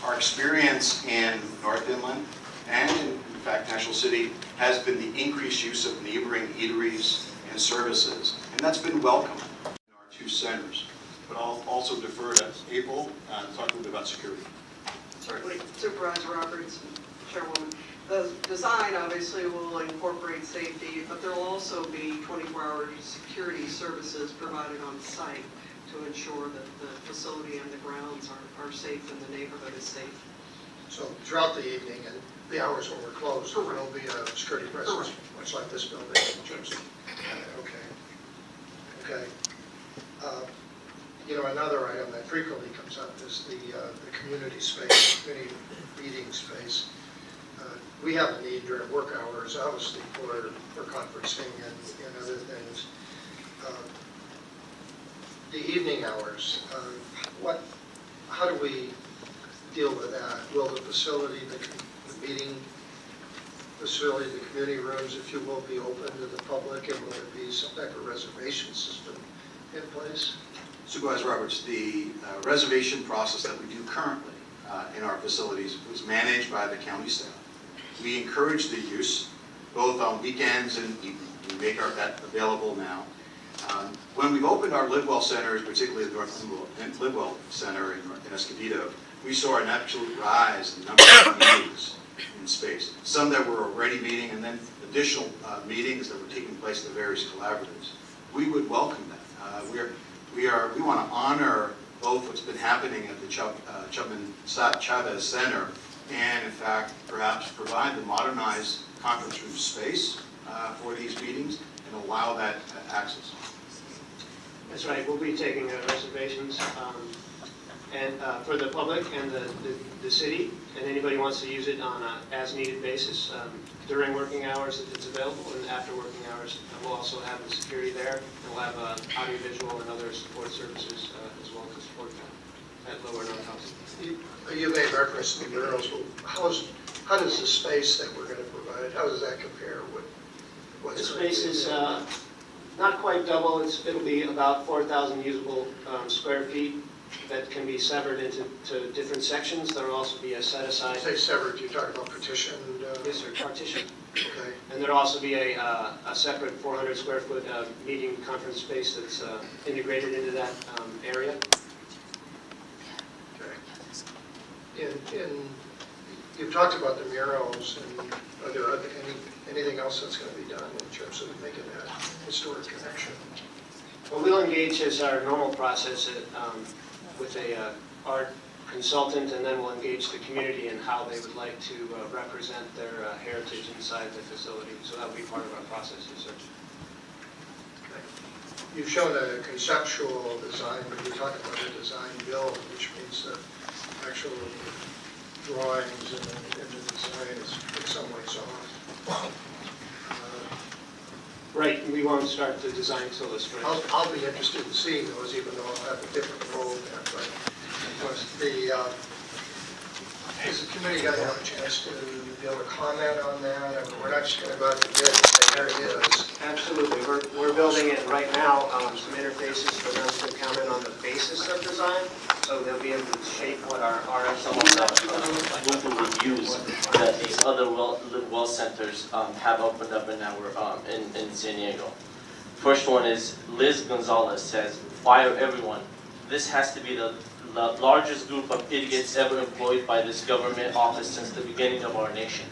Our experience in North Inland and in fact National City has been the increased use of neighboring eateries and services, and that's been welcome in our two centers. But I'll also defer to April to talk a little bit about security. Certainly, Supervisor Roberts, Chairwoman. The design obviously will incorporate safety, but there will also be 24-hour security services provided on site to ensure that the facility and the grounds are safe and the neighborhood is safe. So throughout the evening and the hours when we're closed, there Correct. will be a security presence, much like this building in terms of, okay. You know, another item that frequently comes up is the community space, community meeting space. We have a need during work hours, obviously, for conferencing and other things. The evening hours, how do we deal with that? Will the facility, the meeting facility, the community rooms, if you will, be open to the public, and will there be some type of reservation system in place? Supervisor Roberts, the reservation process that we do currently in our facilities was managed by the county staff. We encourage the use both on weekends and evenings. We make that available now. When we've opened our Live Well centers, particularly the North Live Well Center in Escondido, we saw an absolute rise in the number of meetings in space. Some that were already meeting, and then additional meetings that were taking place in the various collaboratives. We would welcome that. We want to honor both what's been happening at the Chapman Chavez Center, and in fact, perhaps provide the modernized conference room space for these meetings and allow that access. That's right. We'll be taking reservations and for the public and the city, and anybody who wants to use it on an as-needed basis during working hours if it's available, and after working hours. And we'll also have the security there, and we'll have audiovisual and other support services as well to support that at lower non-housing. You made reference to the murals. How does the space that we're going to provide, how does that compare with what's The space is not quite double. It'll be about 4,000 usable square feet that can be severed into different sections. There will also be a set aside. Say severed, you're talking about partitioned? Yes, sir, partition. Okay. And there'll also be a separate 400 square foot meeting conference space that's integrated into that area. Okay. You've talked about the murals, and are there anything else that's going to be done in terms of making that historic connection? Well, we'll engage as our normal process with a art consultant, and then we'll engage the community in how they would like to represent their heritage inside the facility. So that will be part of our process, yes, sir. Okay. You've shown a conceptual design, but you're talking about a design build, which means that actual drawings and the design is in some ways off. Right, we won't start the design till this spring. I'll be interested in seeing those, even though I'll have a different role there. But of course, is the committee going to have a chance to be able to comment on that? I mean, we're not just going to go out to bid and say, there it is. Absolutely. We're building it right now, some interfaces for them to comment on the basis of design, so they'll be able to shape what our Some RFC of the Google reviews that these other Live Well centers have opened up in San Diego. First one is Liz Gonzalez says, "Fire everyone. This has to be the largest group of idiots ever employed by this government office since the beginning of our nation."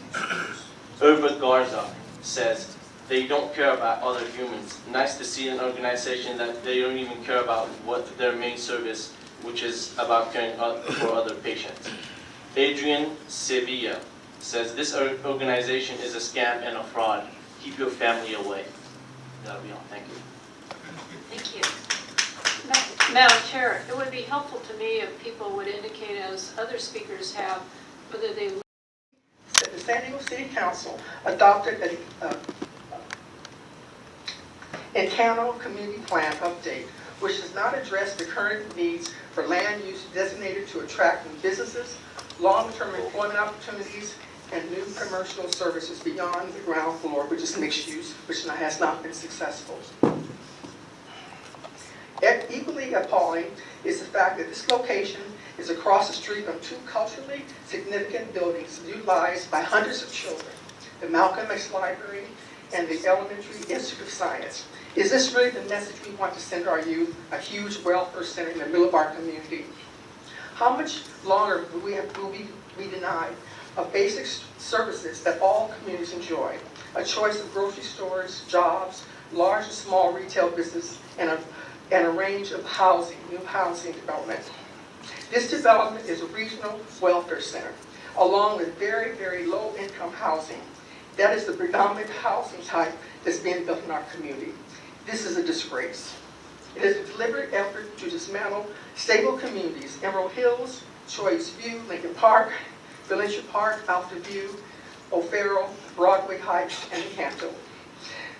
Herbert Garza says, "They don't care about other humans. Nice to see an organization that they don't even care about what their main service, which is about caring for other patients." Adrian Sevilla says, "This organization is a scam and a fraud. Keep your family away." That'll be all. Thank you. Thank you. Madam Chair, it would be helpful to me if people would indicate, as other speakers have, whether they... The San Diego City Council adopted a Encano Community Plan update, which does not address the current needs for land use designated to attract new businesses, long-term employment opportunities, and new commercial services beyond the ground floor, which is mixed use, which has not been successful. Equally appalling is the fact that this location is across the street from two culturally significant buildings utilized by hundreds of children, the Malcolm X Library and the Elementary Institute of Science. Is this really the message we want to send our youth, a huge welfare center in the middle of our community? How much longer will we be denied of basic services that all communities enjoy? A choice of grocery stores, jobs, large and small retail business, and a range of housing, new housing development. This development is a regional welfare center, along with very, very low-income housing. That is the predominant housing type that's being built in our community. This is a disgrace. It is a deliberate effort to dismantle stable communities, Emerald Hills, Choice View, Lincoln Park, Valencia Park, Alta View, O'Farrell, Broadway Heights, and Canto.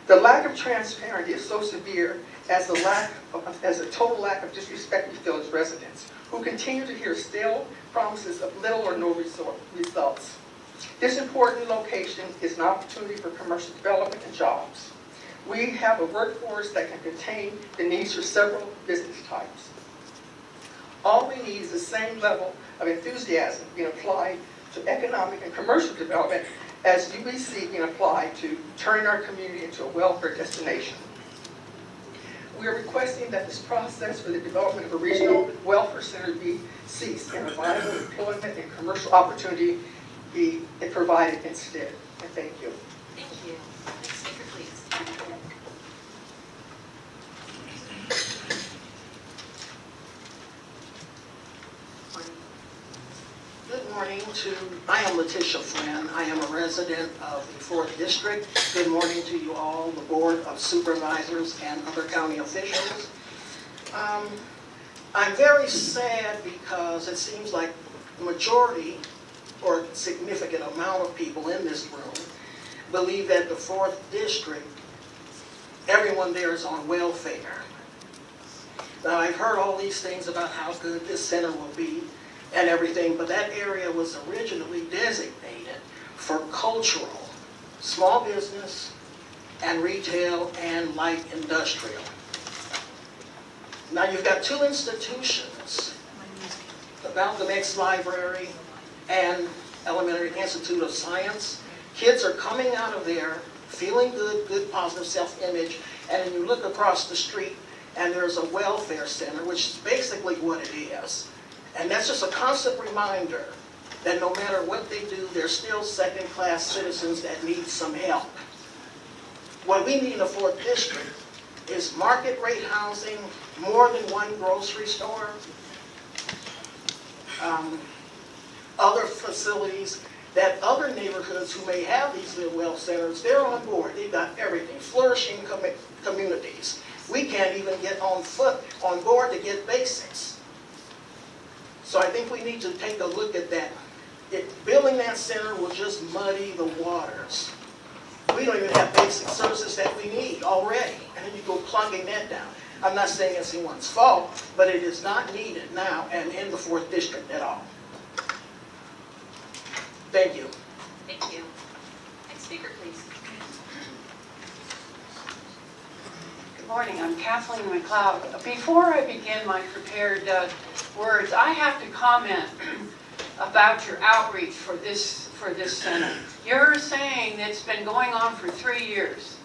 The lack of transparency is so severe as a total lack of disrespect we feel as residents, who continue to hear stale promises of little or no results. This important location is an opportunity for commercial development and jobs. We have a workforce that can contain the needs for several business types. All we need is the same level of enthusiasm being applied to economic and commercial development as UBC being applied to turning our community into a welfare destination. We are requesting that this process for the development of a regional welfare center be ceased and a viable employment and commercial opportunity be provided instead. And thank you. Thank you. Next speaker, please. Good morning I am Letitia Flynn. I am a resident of the 4th District. Good morning to you all, the Board of Supervisors and other county officials. I'm very sad because it seems like the majority or a significant amount of people in this room believe that the 4th District, everyone there is on welfare. Now, I've heard all these things about how good this center will be and everything, but that area was originally designated for cultural, small business, and retail, and light industrial. Now, you've got two institutions, the Malcolm X Library and Elementary Institute of Science. Kids are coming out of there feeling good positive self-image, and then you look across the street and there's a welfare center, which is basically what it is. And that's just a constant reminder that no matter what they do, they're still second-class citizens that need some help. What we need in the 4th District is market rate housing, more than one grocery store, other facilities that other neighborhoods who may have these little well centers, they're on board. They've got everything, flourishing communities. We can't even get on board to get basics. So I think we need to take a look at that. Building that center will just muddy the waters. We don't even have basic services that we need already, and then you go plunking that down. I'm not saying it's anyone's fault, but it is not needed now and in the 4th District at all. Thank you. Thank you. Next speaker, please. Good morning, I'm Kathleen McLeod. Before I begin my prepared words, I have to comment about your outreach for this center. You're saying it's been going on for 3 years.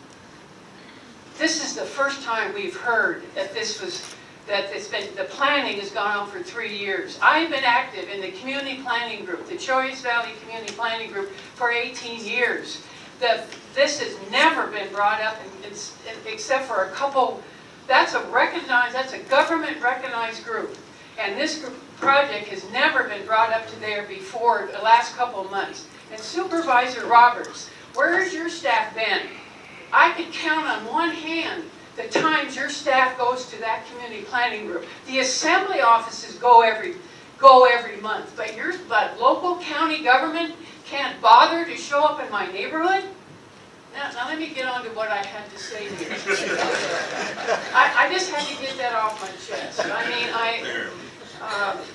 This is the first time we've heard that the planning has gone on for 3 years. I've been active in the community planning group, the Choice Valley Community Planning Group, for 18 years. This has never been brought up except for a couple. That's a government recognized group. And this project has never been brought up to there before the last couple of months. And Supervisor Roberts, where's your staff been? I could count on one hand the times your staff goes to that community planning group. The assembly offices go every month, but local county government can't bother to show up in my neighborhood? Now let me get on to what I had to say here. I just had to get that off my chest. I mean,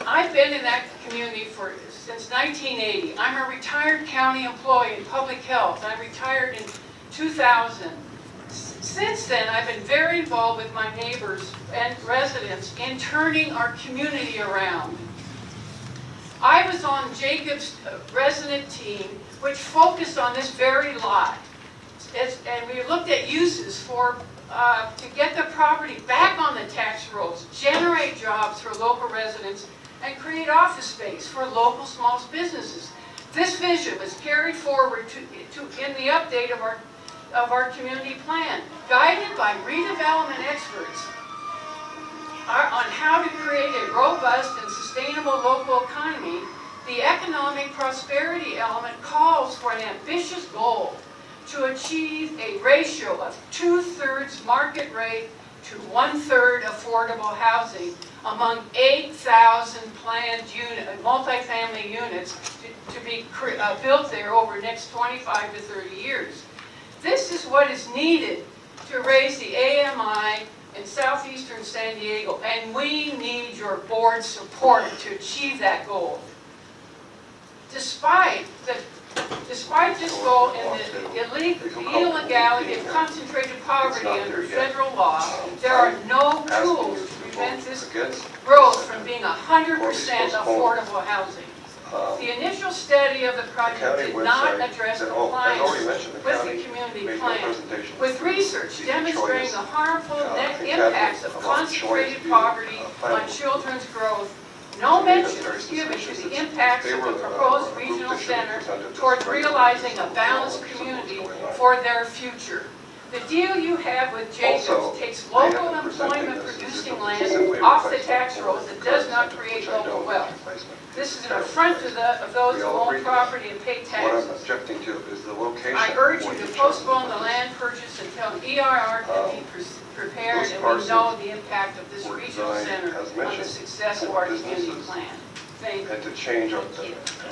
I've been in that community since 1980. I'm a retired county employee in public health. I retired in 2000. Since then, I've been very involved with my neighbors and residents in turning our community around. I was on Jacob's resident team, which focused on this very lot. And we looked at uses for, to get the property back on the tax rolls, generate jobs for local residents, and create office space for local small businesses. This vision was carried forward in the update of our community plan, guided by redevelopment experts on how to create a robust and sustainable local economy. The economic prosperity element calls for an ambitious goal to achieve a ratio of 2/3 market rate to 1/3 affordable housing among 8,000 planned multifamily units to be built there over the next 25 to 30 years. This is what is needed to raise the AMI in southeastern San Diego, and we need your board's support to achieve that goal. Despite this goal and the illegality of concentrated poverty under federal law, there are no tools to prevent this growth from being 100% affordable housing. The initial study of the project did not address compliance with the community plan, with research demonstrating the harmful net impacts of concentrated poverty on children's growth. No mention was given to the impacts of the proposed regional center towards realizing a balanced community for their future. The deal you have with Jacobs takes local employment-producing land off the tax rolls and does not create local wealth. This is an affront to those who own property and pay What I'm taxes. objecting to is the location. I urge you where to chose postpone the place. land purchase until EIR can be prepared those and we know parcels the impact of this were regional designed, center as on the mentioned, success of for our community businesses plan. Thank you. And to change up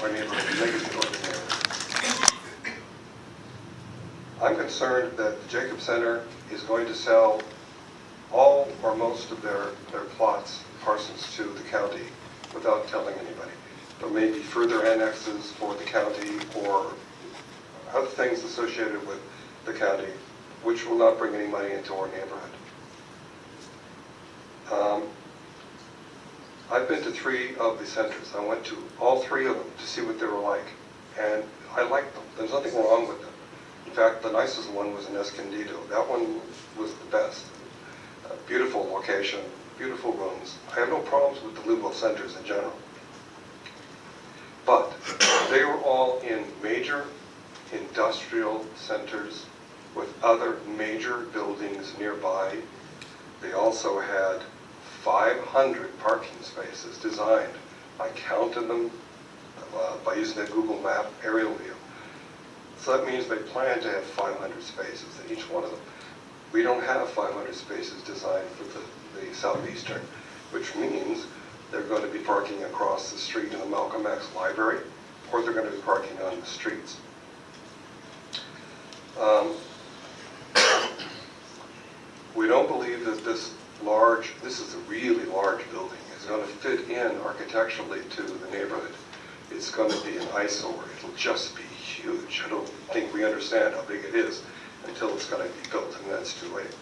our neighborhood, make it more ordinary. I'm concerned that the Jacob Center is going to sell all or most of their plots, parcels to the county without telling anybody. There may be further annexes for the county or other things associated with the county, which will not bring any money into our neighborhood. I've been to 3 of the centers. I went to all 3 of them to see what they were like, and I liked them. There's nothing wrong with them. In fact, the nicest one was in Escondido. That one was the best. Beautiful location, beautiful rooms. I have no problems with the Livewell centers in general. But they were all in major industrial centers with other major buildings nearby. They also had 500 parking spaces designed. I counted them by using the Google Map aerial view. So that means they plan to have 500 spaces in each one of them. We don't have 500 spaces designed for the Southeastern, which means they're going to be parking across the street in the Malcolm X Library, or they're going to be parking on the streets. We don't believe that this is a really large building, is going to fit in architecturally to the neighborhood. It's going to be an eyesore. It'll just be huge. I don't think we understand how big it is until it's going to be built, and that's too late.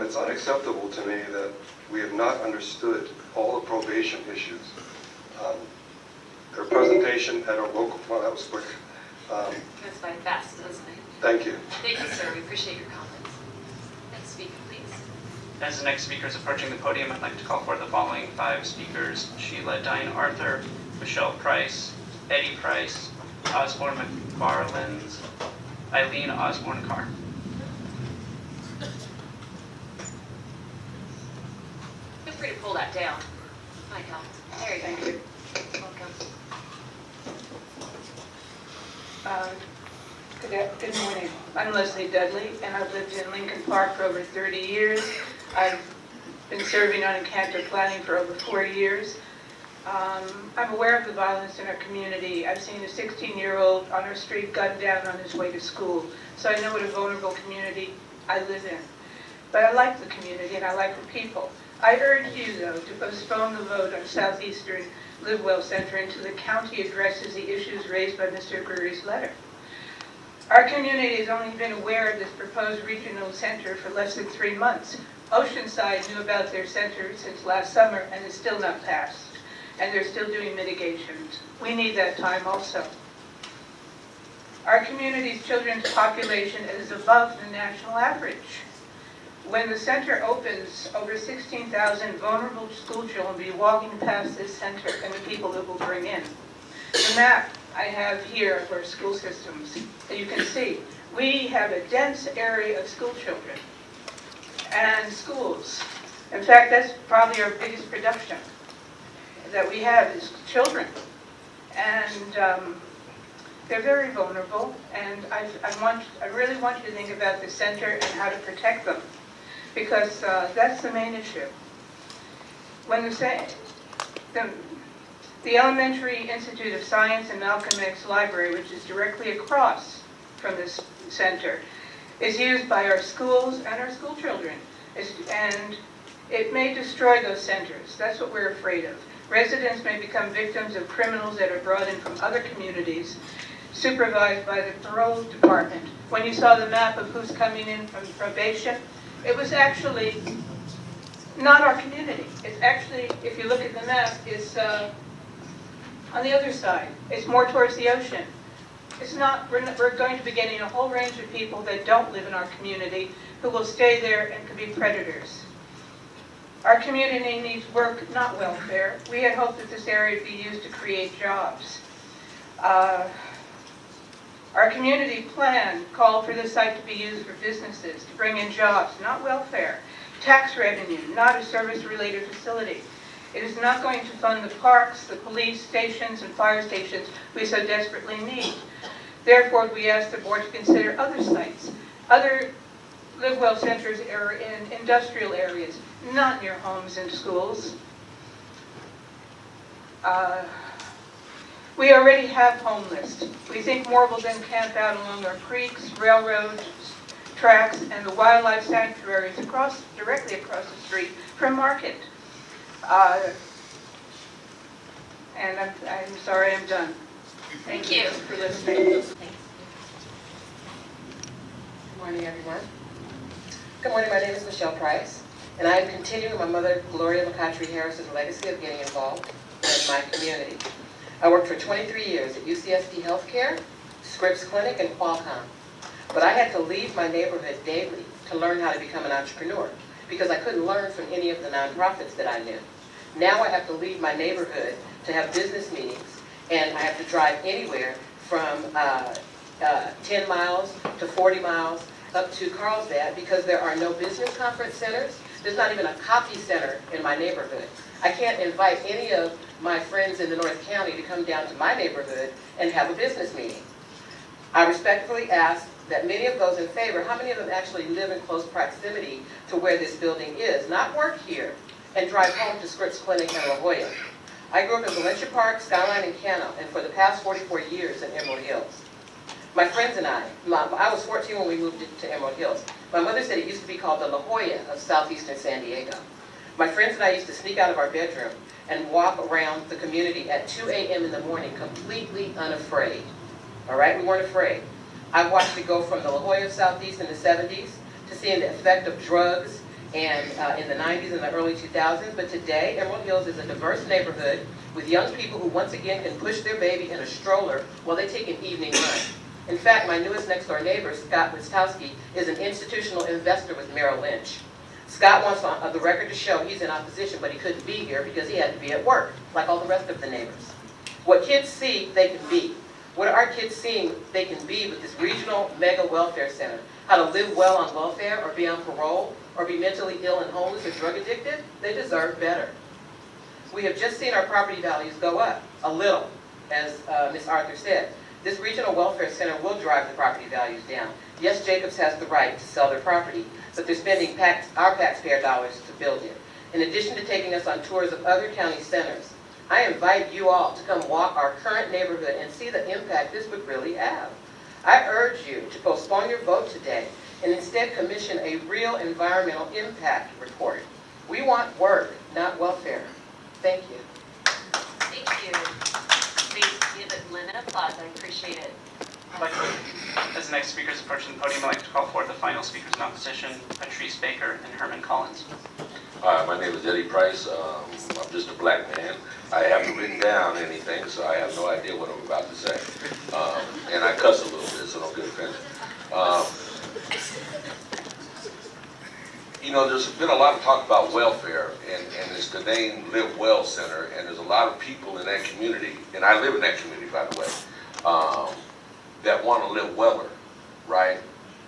It's unacceptable to me that we have not understood all the probation issues. Their presentation at our local, well, that was quick. That's by fast, doesn't it? Thank you. Thank you, sir. We appreciate your comments. Next speaker, please. As the next speaker is approaching the podium, I'd like to call for the following 5 speakers: Sheila Dine Arthur, Michelle Price, Eddie Price, Osborne McFarland, Eileen Osborne Carr. Feel free to pull that down. Might help. There you go. Thank you. Welcome. Good morning. I'm Leslie Dudley, and I've lived in Lincoln Park for over 30 years. I've been serving on Encanto Planning for over 4 years. I'm aware of the violence in our community. I've seen a 16-year-old on our street gunned down on his way to school, so I know what a vulnerable community I live in. But I like the community, and I like the people. I urge you, though, to postpone the vote on Southeastern Livewell Center until the county addresses the issues raised by Mr. Grury's letter. Our community has only been aware of this proposed regional center for less than 3 months. Oceanside knew about their center since last summer and is still not passed. and they're still doing mitigations. We need that time also. Our community's children's population is above the national average. When the center opens, over 16,000 vulnerable school children will be walking past this center and the people it will bring in. The map I have here of our school systems, you can see, we have a dense area of school children and schools. In fact, that's probably our biggest production that we have is children. And they're very vulnerable, and I really want you to think about the center and how to protect them, because that's the main issue. When the Elementary Institute of Science and Malcolm X Library, which is directly across from this center, is used by our schools and our school children. And it may destroy those centers. That's what we're afraid of. Residents may become victims of criminals that are brought in from other communities, supervised by the parole department. When you saw the map of who's coming in from probation, it was actually not our community. It's actually, if you look at the map, it's on the other side. It's more towards the ocean. It's not, we're going to be getting a whole range of people that don't live in our community who will stay there and could be predators. Our community needs work, not welfare. We had hoped that this area would be used to create jobs. Our community plan called for this site to be used for businesses, to bring in jobs, not welfare. Tax revenue, not a service-related facility. It is not going to fund the parks, the police stations, and fire stations we so desperately need. Therefore, we ask the board to consider other sites. Other Live Well centers are in industrial areas, not near homes and schools. We already have homeless. We think more will then camp out along our creeks, railroads, tracks, and the wildlife sanctuaries directly across the street from Market. And I'm sorry, I'm done. Thank you. For listening. Good morning, everyone. Good morning, my name is Michelle Price, and I am continuing my mother, Gloria McCautry Harris's legacy of getting involved in my community. I worked for 23 years at UCSD Healthcare, Scripps Clinic, and Qualcomm. But I had to leave my neighborhood daily to learn how to become an entrepreneur because I couldn't learn from any of the nonprofits that I knew. Now I have to leave my neighborhood to have business meetings, and I have to drive anywhere from 10 miles to 40 miles up to Carlsbad because there are no business conference centers. There's not even a copy center in my neighborhood. I can't invite any of my friends in the North County to come down to my neighborhood and have a business meeting. I respectfully ask that many of those in favor, how many of them actually live in close proximity to where this building is, not work here, and drive home to Scripps Clinic and La Jolla. I grew up in Valencia Park, Skyline, and Cano, and for the past 44 years in Emerald Hills. My friends and I was 14 when we moved to Emerald Hills. My mother said it used to be called the La Jolla of southeastern San Diego. My friends and I used to sneak out of our bedroom and walk around the community at 2 a.m. in the morning completely unafraid. All right, we weren't afraid. I watched it go from the La Jolla of Southeast in the 70s to seeing the effect of drugs and in the 90s and the early 2000s. But today, Emerald Hills is a diverse neighborhood with young people who once again can push their baby in a stroller while they take an evening run. In fact, my newest next door neighbor, Scott Wistowski, is an institutional investor with Merrill Lynch. Scott wants on the record to show he's in opposition, but he couldn't be here because he had to be at work, like all the rest of the neighbors. What kids see, they can be. What are our kids seeing they can be with this regional mega welfare center? How to live well on welfare or be on parole or be mentally ill and homeless or drug addicted? They deserve better. We have just seen our property values go up a little, as Ms. Arthur said. This regional welfare center will drive the property values down. Yes, Jacobs has the right to sell their property, but they're spending our taxpayer dollars to build it. In addition to taking us on tours of other county centers, I invite you all to come walk our current neighborhood and see the impact this would really have. I urge you to postpone your vote today and instead commission a real environmental impact report. We want work, not welfare. Thank you. Thank you. Please give Lynn an applause. I appreciate it. I'd like to, as the next speakers approaching the podium, I'd like to call forward the final speakers in opposition, Patrice Baker and Herman Collins. Hi, my name is Eddie Price. I'm just a black man. I haven't written down anything, so I have no idea what I'm about to say. And I cuss a little bit, so don't get offended. You know, there's been a lot of talk about welfare, and it's the name Live Well Center, and there's a lot of people in that community, and I live in that community, by the way, that want to live weller, right?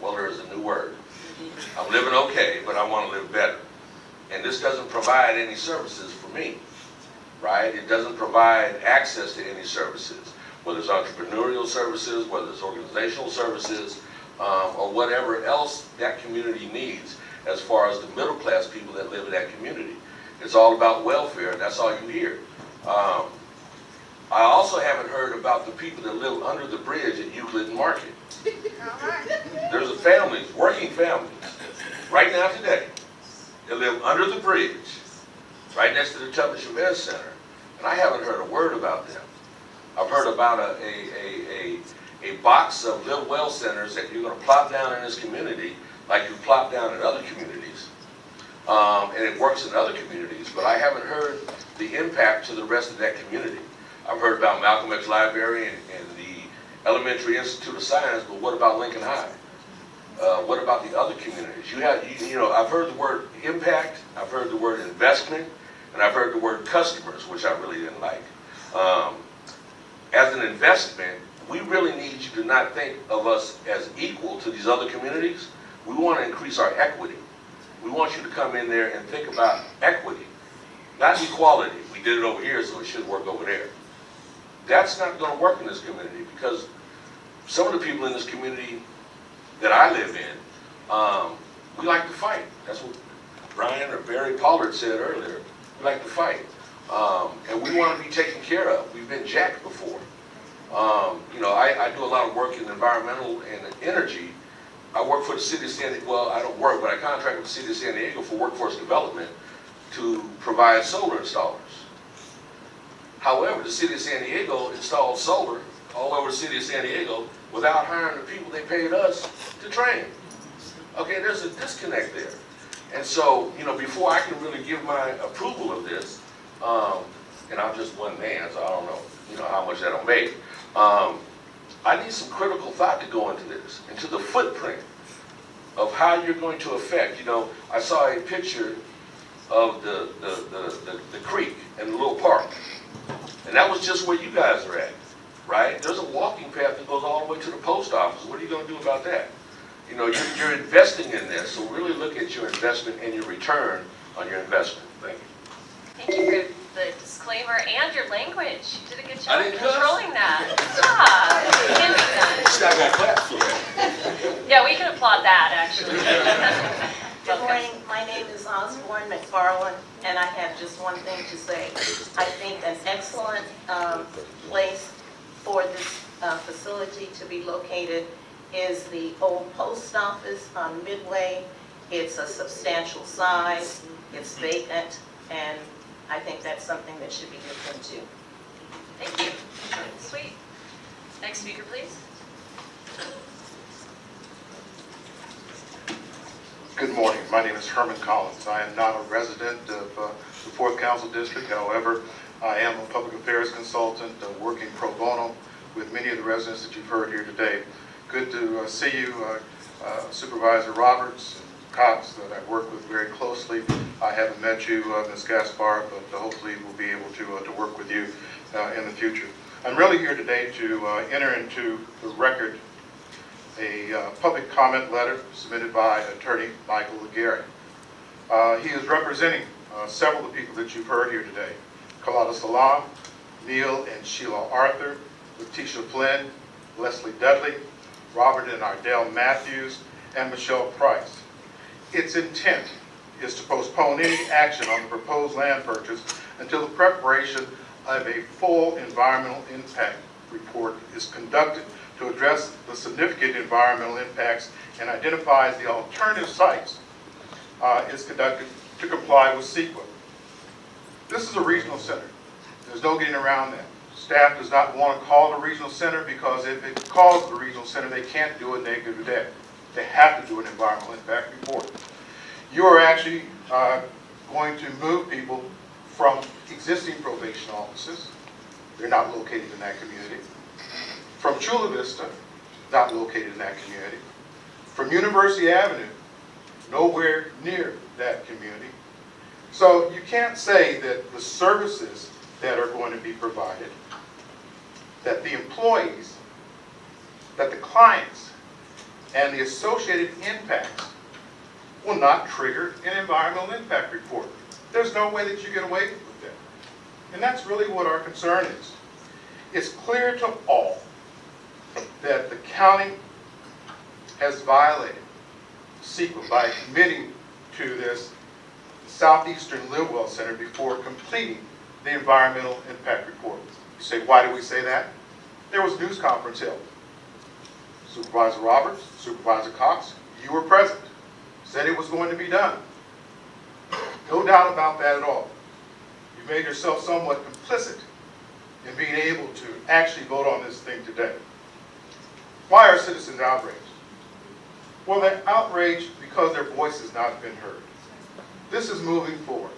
Weller is a new word. I'm living okay, but I want to live better. And this doesn't provide any services for me, right? It doesn't provide access to any services, whether it's entrepreneurial services, whether it's organizational services, or whatever else that community needs as far as the middle class people that live in that community. It's all about welfare, and that's all you hear. I also haven't heard about the people that live under the bridge at Euclid and Market. There's a family, working families, right now today, that live under the bridge, right next to the Tubman Chavez Center, and I haven't heard a word about them. I've heard about a box of Live Well centers that you're going to plop down in this community like you plop down in other communities, and it works in other communities, but I haven't heard the impact to the rest of that community. I've heard about Malcolm X Library and the Elementary Institute of Science, but what about Lincoln High? What about the other communities? You know, I've heard the word impact, I've heard the word investment, and I've heard the word customers, which I really didn't like. As an investment, we really need you to not think of us as equal to these other communities. We want to increase our equity. We want you to come in there and think about equity, not equality. We did it over here, so it should work over there. That's not going to work in this community because some of the people in this community that I live in, we like to fight. That's what Brian or Barry Pollard said earlier. We like to fight. And we want to be taken care of. We've been jacked before. You know, I do a lot of work in environmental and energy. I work for the city of San Diego. Well, I don't work, but I contract with the city of San Diego for workforce development to provide solar installers. However, the city of San Diego installed solar all over the city of San Diego without hiring the people they paid us to train. Okay, there's a disconnect there. And so, you know, before I can really give my approval of this, and I'm just one man, so I don't know, you know, how much that'll make. I need some critical thought to go into this, into the footprint of how you're going to affect. You know, I saw a picture of the creek and the little park, and that was just where you guys are at, right? There's a walking path that goes all the way to the post office. What are you going to do about that? You know, you're investing in this, so really look at your investment and your return on your investment. Thank you. Thank you for the disclaimer and your language. You did a good job I didn't cuss. controlling that. Good job. It can be done. I got claps for that. Yeah, we can applaud that, actually. Good morning, my name is Osborne McFarland, and I have just one thing to say. I think an excellent place for this facility to be located is the old post office on Midway. It's a substantial size, it's vacant, and I think that's something that should be looked into. Thank you. Sweet. Next speaker, please. Good morning. My name is Herman Collins. I am not a resident of the 4th Council District. However, I am a public affairs consultant working pro bono with many of the residents that you've heard here today. Good to see you, Supervisor Roberts and Cox, that I work with very closely. I haven't met you, Ms. Gaspar, but hopefully we'll be able to work with you in the future. I'm really here today to enter into the record a public comment letter submitted by Attorney Michael Aguirre. He is representing several of the people that you've heard here today: Kalada Salam, Neil and Sheila Arthur, Letitia Flynn, Leslie Dudley, Robert and Ardell Matthews, and Michelle Price. Its intent is to postpone any action on the proposed land purchase until the preparation of a full environmental impact report is conducted to address the significant environmental impacts and identifies the alternative sites is conducted to comply with CEQA. This is a regional center. There's no getting around that. Staff does not want to call it a regional center because if it calls it a regional center, they can't do a negative debt. They have to do an environmental impact report. You are actually going to move people from existing probation offices. They're not located in that community. From Chula Vista, not located in that community. From University Avenue, nowhere near that community. So you can't say that the services that are going to be provided, that the employees, that the clients, and the associated impacts will not trigger an environmental impact report. There's no way that you get away with that. And that's really what our concern is. It's clear to all that the county has violated CEQA by committing to this Southeastern Live Well Center before completing the environmental impact report. You say, why do we say that? There was a news conference held. Supervisor Roberts, Supervisor Cox, you were present, said it was going to be done. No doubt about that at all. You made yourself somewhat complicit in being able to actually vote on this thing today. Why are citizens outraged? Well, they're outraged because their voice has not been heard. This is moving forward.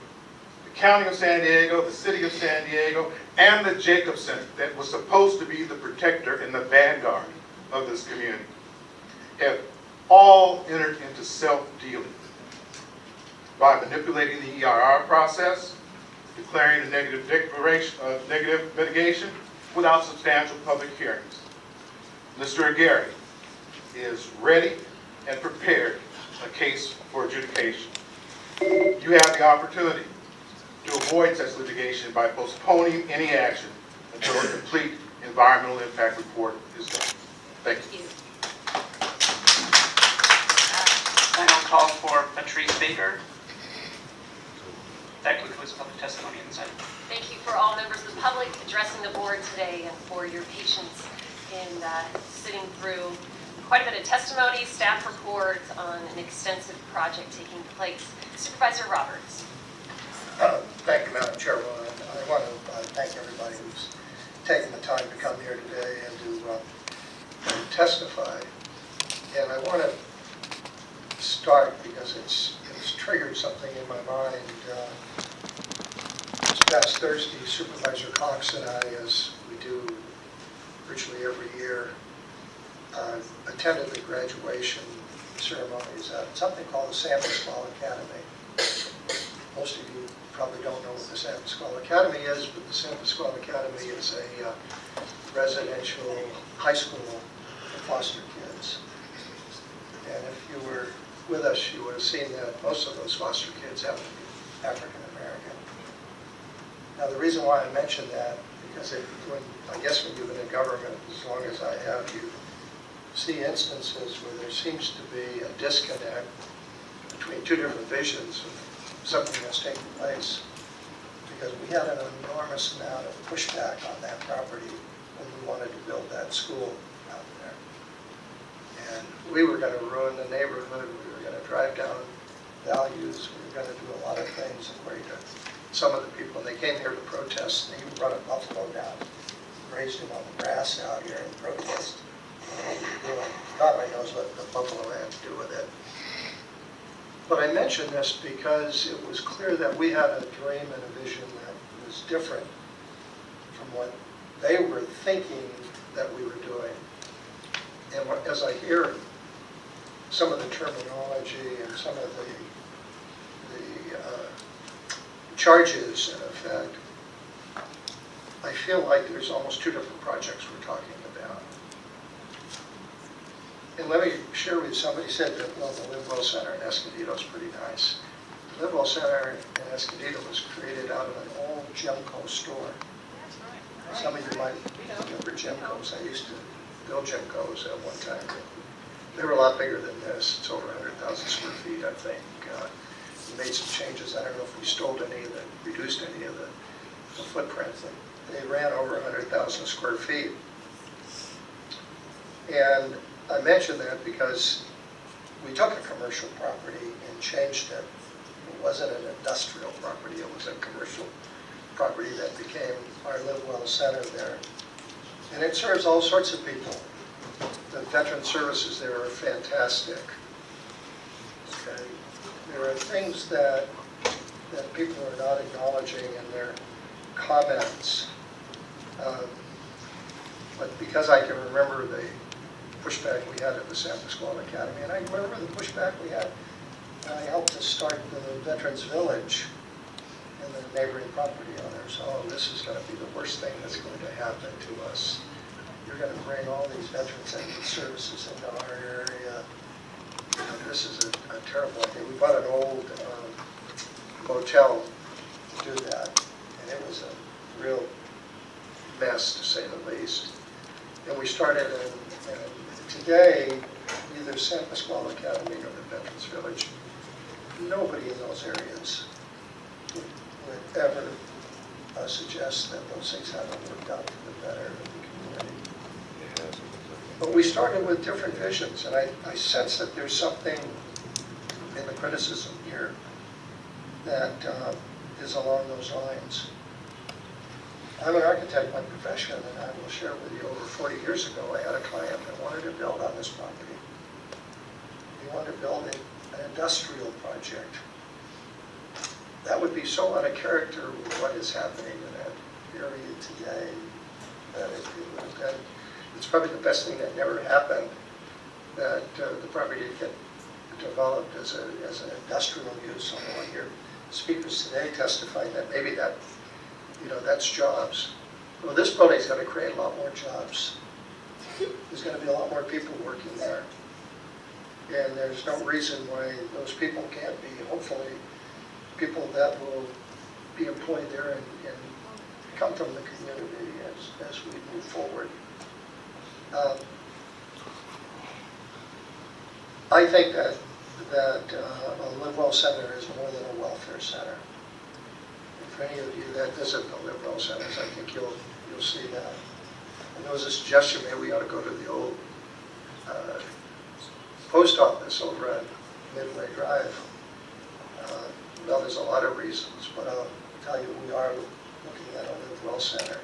The County of San Diego, the City of San Diego, and the Jacob Center, that was supposed to be the protector and the vanguard of this community, have all entered into self-dealing by manipulating the EIR process, declaring a negative declaration, negative mitigation without substantial public hearings. Mr. Aguirre is ready and prepared a case for adjudication. You have the opportunity to avoid such litigation by postponing any action until a complete environmental impact report is done. Thank you. I now call for Patrice Baker. That concludes public testimony in this item. Thank you for all members of the public addressing the board today and for your patience in sitting through quite a bit of testimony, staff reports on an extensive project taking place. Supervisor Roberts. Thank you, Madam Chairwoman. I want to thank everybody who's taken the time to come here today and to testify. And I want to start because it's triggered something in my mind. This past Thursday, Supervisor Cox and I, as we do virtually every year, attended the graduation ceremonies at something called the San Pasqual Academy. Most of you probably don't know what the San Pasqual Academy is, but the San Pasqual Academy is a residential high school for foster kids. And if you were with us, you would have seen that most of those foster kids happen to be African American. Now, the reason why I mention that, because I guess when you've been in government as long as I have, you see instances where there seems to be a disconnect between two different visions of something that's taking place. Because we had an enormous amount of pushback on that property when we wanted to build that school out there. And we were going to ruin the neighborhood, we were going to drive down values, we were going to do a lot of things according to some of the people. And they came here to protest, they even brought a buffalo down, raised him on the grass out here in protest. God only knows what the buffalo had to do with it. But I mention this because it was clear that we had a dream and a vision that was different from what they were thinking that we were doing. And as I hear some of the terminology and some of the charges in effect, I feel like there's almost two different projects we're talking about. And let me share with you, somebody said that, well, the Live Well Center in Escondido is pretty nice. The Live Well Center in Escondido was created out of an old Gemco store. Some of you might remember Gemcos. I used to build Gemcos at one time. They were a lot bigger than this. It's over 100,000 square feet, I think. We made some changes. I don't know if we stole any of the, reduced any of the footprint. They ran over 100,000 square feet. And I mention that because we took a commercial property and changed it. It wasn't an industrial property, it was a commercial property that became our Live Well Center there. And it serves all sorts of people. The veteran services there are fantastic. Okay. There are things that that people are not acknowledging in their comments. But because I can remember the pushback we had at the San Pasquale Academy, and I remember the pushback we had, I helped to start the Veterans Village, and the neighboring property owners, oh, this is going to be the worst thing that's going to happen to us. You're going to bring all these veterans and services into our area. You know, this is a terrible idea. We bought an old motel to do that, and it was a real mess, to say the least. And we started, and today, either San Pasquale Academy or the Veterans Village, nobody in those areas would ever suggest that those things haven't worked out for the better of the community. But we started with different visions, and I sense that there's something in the criticism here that is along those lines. I'm an architect by profession, and I will share with you, over 40 years ago, I had a client that wanted to build on this property. He wanted to build an industrial project. That would be so out of character with what is happening in that area today, that it would have been, it's probably the best thing that never happened, that the property get developed as an industrial use. Although I hear speakers today testifying that maybe that, you know, that's jobs. Well, this building's going to create a lot more jobs. There's going to be a lot more people working there. And there's no reason why those people can't be, hopefully, people that will be employed there and come from the community as we move forward. I think that a Live Well Center is more than a welfare center. And for any of you that visit the Live Well Centers, I think you'll see that. And there was a suggestion maybe we ought to go to the old post office over at Midway Drive. Well, there's a lot of reasons, but I'll tell you, we are looking at a Live Well Center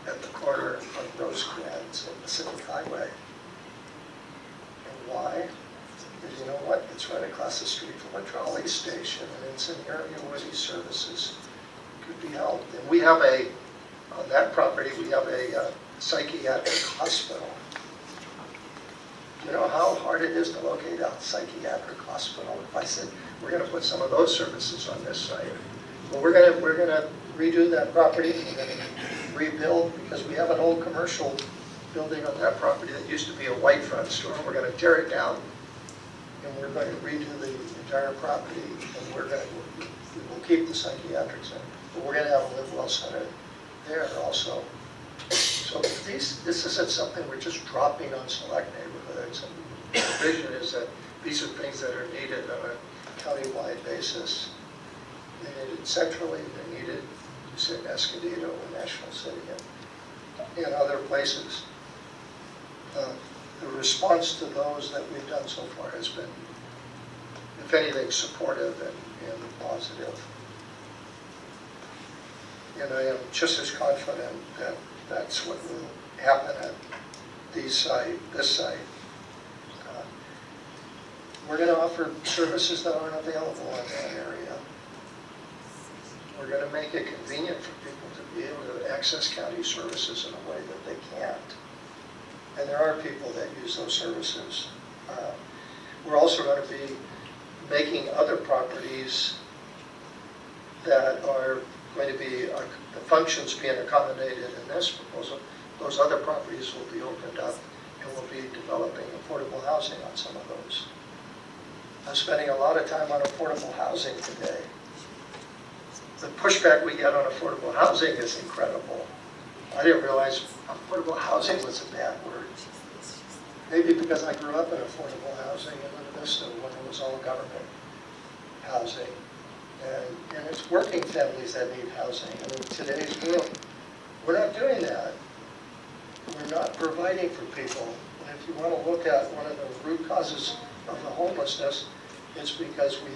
at the corner of Rosecrans and Pacific Highway. And why? Because you know what? It's right across the street from a trolley station, and it's an area where these services could be held. And we have on that property, we have a psychiatric hospital. Do you know how hard it is to locate a psychiatric hospital? If I said, we're going to put some of those services on this site. Well, we're going to redo that property. We're going to rebuild, because we have an old commercial building on that property that used to be a white front store. We're going to tear it down, and we're going to redo the entire property, and we'll keep the psychiatric center. But we're going to have a Live Well Center there also. So this isn't something we're just dropping on select neighborhoods. And the vision is that these are things that are needed on a county-wide basis. They're needed centrally, they're needed, you said, in Escondido, in National City, and other places. The response to those that we've done so far has been, if anything, supportive and positive. And I am just as confident that that's what will happen at this site. We're going to offer services that aren't available in that area. We're going to make it convenient for people to be able to access county services in a way that they can't. And there are people that use those services. We're also going to be making other properties that are going to be, the functions being accommodated in this proposal, those other properties will be opened up, and we'll be developing affordable housing on some of those. I'm spending a lot of time on affordable housing today. The pushback we get on affordable housing is incredible. I didn't realize affordable housing was a bad word. Maybe because I grew up in affordable housing in Lima Vista when it was all government housing. And it's working families that need housing. And in today's world, we're not doing that. We're not providing for people. And if you want to look at one of the root causes of the homelessness, it's because we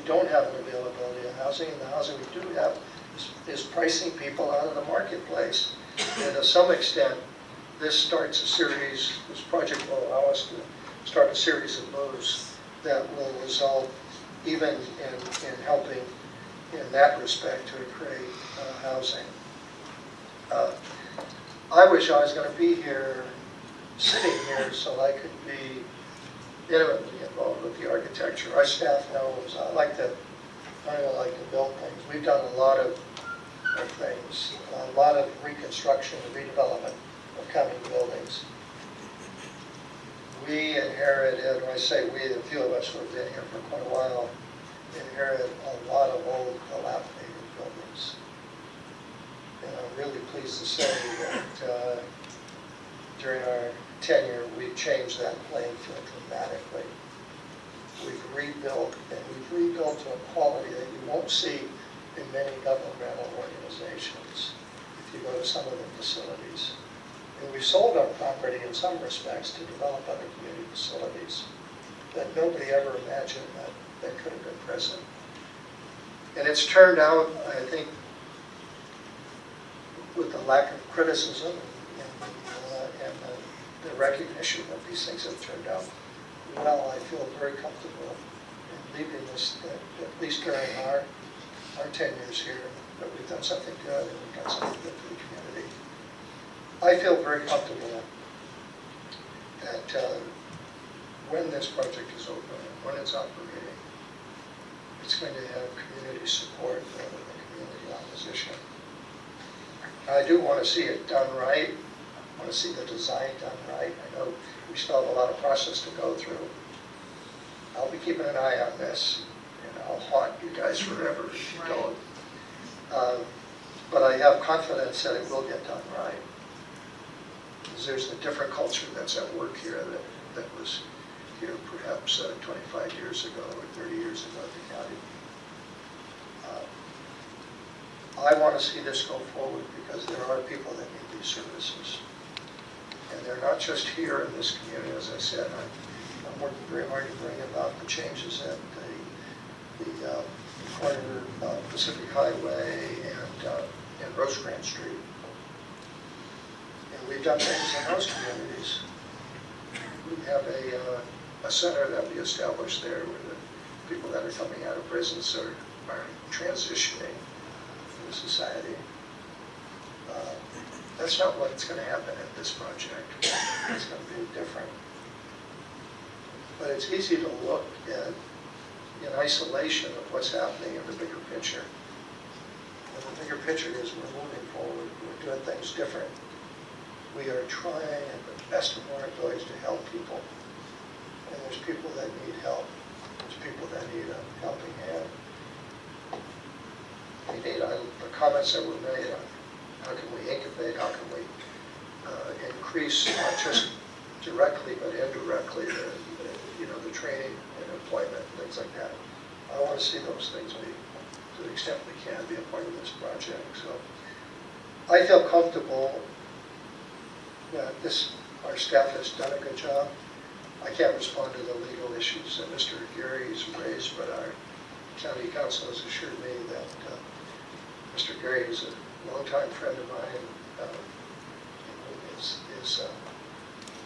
don't have an availability of housing, and the housing we do have is pricing people out of the marketplace. And to some extent, this project will allow us to start a series of moves that will result even in helping in that respect to create housing. I wish I was going to be here, sitting here, so I could be intimately involved with the architecture. Our staff knows I like to build things. We've done a lot of things, a lot of reconstruction and redevelopment of county buildings. We inherited, when I say we, the few of us who have been here for quite a while, inherited a lot of old dilapidated buildings. And I'm really pleased to say that during our tenure, we've changed that playing field dramatically. We've rebuilt, and we've rebuilt to a quality that you won't see in many governmental organizations if you go to some of the facilities. And we've sold our property in some respects to develop other community facilities that nobody ever imagined that could have been present. And it's turned out, I think, with the lack of criticism and the recognition that these things have turned out well, I feel very comfortable in leaving this, at least during our tenures here, that we've done something good and we've done something good for the community. I feel very comfortable that when this project is open and when it's operating, it's going to have community support rather than community opposition. I do want to see it done right. I want to see the design done right. I know we still have a lot of process to go through. I'll be keeping an eye on this, and I'll haunt you guys forever if you don't. But I have confidence that it will get done right. Because there's a different culture that's at work here that was here perhaps 25 years ago or 30 years ago at the county. I want to see this go forward because there are people that need these services. And they're not just here in this community, as I said. I'm working very hard to bring about the changes at the corner of Pacific Highway and Rosecrans Street. And we've done things in those communities. We have a center that we established there where the people that are coming out of prisons are transitioning in society. That's not what's going to happen at this project. It's going to be different. But it's easy to look at in isolation of what's happening in the bigger picture. And the bigger picture is we're moving forward, we're doing things different. We are trying at the best of our abilities to help people. And there's people that need help. There's people that need a helping hand. We need the comments that were made on how can we incubate, how can we increase not just directly but indirectly the training and employment and things like that. I want to see those things be, to the extent we can, be a part of this project. So I feel comfortable that our staff has done a good job. I can't respond to the legal issues that Mr. Gary's raised, but our county council has assured me that Mr. Gary is a longtime friend of mine, is